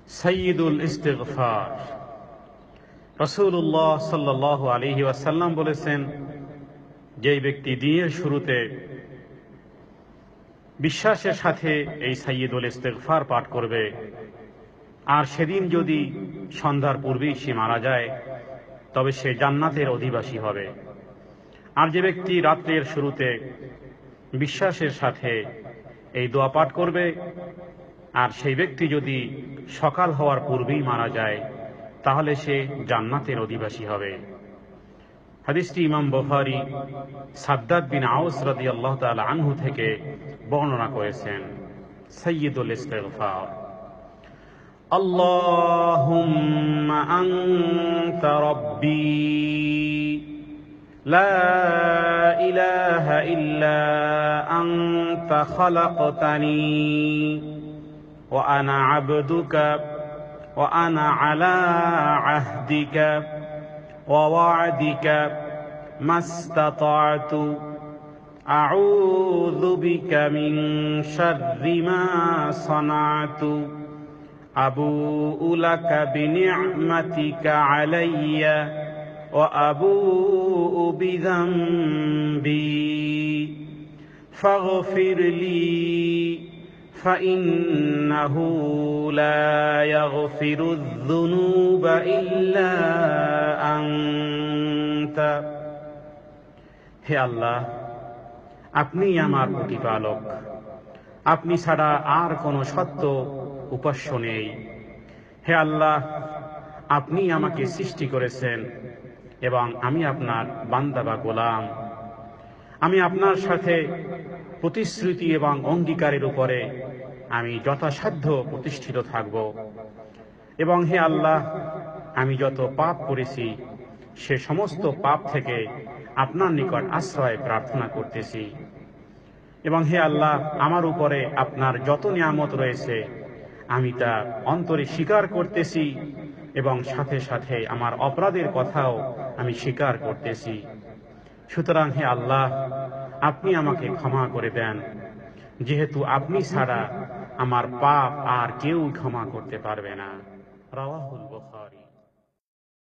সাইয়্যিদুল ইস্তিগফার। রাসূলুল্লাহ সাল্লাল্লাহু আলাইহি ওয়াসাল্লাম বলেছেন, যেই ব্যক্তি দিনের শুরুতে বিশ্বাসের সাথে এই সাইয়্যিদুল ইস্তিগফার পাঠ করবে, আর সেদিন যদি সন্ধ্যার পূর্বেই সে মারা যায়, তবে সে জান্নাতের অধিবাসী হবে। আর যে ব্যক্তি রাত্রের শুরুতে বিশ্বাসের সাথে এই দোয়া পাঠ করবে, আর সেই ব্যক্তি যদি সকাল হওয়ার পূর্বেই মারা যায়, তাহলে সে জান্নাতের অধিবাসী হবে। হাদিসটি ইমাম বুখারী সাদ্দাদ বিন আওস রাদিয়াল্লাহু তাআলা আনহু থেকে বর্ণনা করেছেন। সাইয়্যিদুল ইস্তিগফার। আল্লাহুম্মা আনতা রাব্বি লা ইলাহা ইল্লা আনতা খালাকতানি ওয়া আনা আবদুকা ওয়া আনা আলা আহদিকা ওয়া ওয়া'দিকা মাস্তাতা'তু আউযু বিকা মিন শাররি মা সানা'তু আবুউ লাকা বিনি'মাতিকা আলাইয়া ওয়া আবুউ বিযামবি ফাগফির লি ফাইন্নাহু লা ইয়াগফিরুয যুনুবা ইল্লা আনতা। হে আল্লাহ, আপনি আমার প্রতিপালক, আপনি ছাড়া আর কোনো সত্য উপাস্য নেই। হে আল্লাহ, আপনি আমাকে সৃষ্টি করেছেন এবং আমি আপনার বান্দা বা গোলাম। আমি আপনার সাথে প্রতিশ্রুতি এবং অঙ্গীকারের উপরে আমি যথাসাধ্য প্রতিষ্ঠিত থাকব। এবং হে আল্লাহ, আমি যত পাপ করেছি সে সমস্ত পাপ থেকে আপনার নিকট আশ্রয় প্রার্থনা করতেছি। এবং হে আল্লাহ, আমার উপরে আপনার যত নিয়ামত রয়েছে আমি তা অন্তরে স্বীকার করতেছি, এবং সাথে সাথে আমার অপরাধের কথাও আমি স্বীকার করতেছি। সুতরাং হে আল্লাহ, আপনি আমাকে ক্ষমা করে দেন, যেহেতু আপনি ছাড়া আমার পাপ আর কেউ ক্ষমা করতে পারবে না। রাওয়াহুল বুখারী।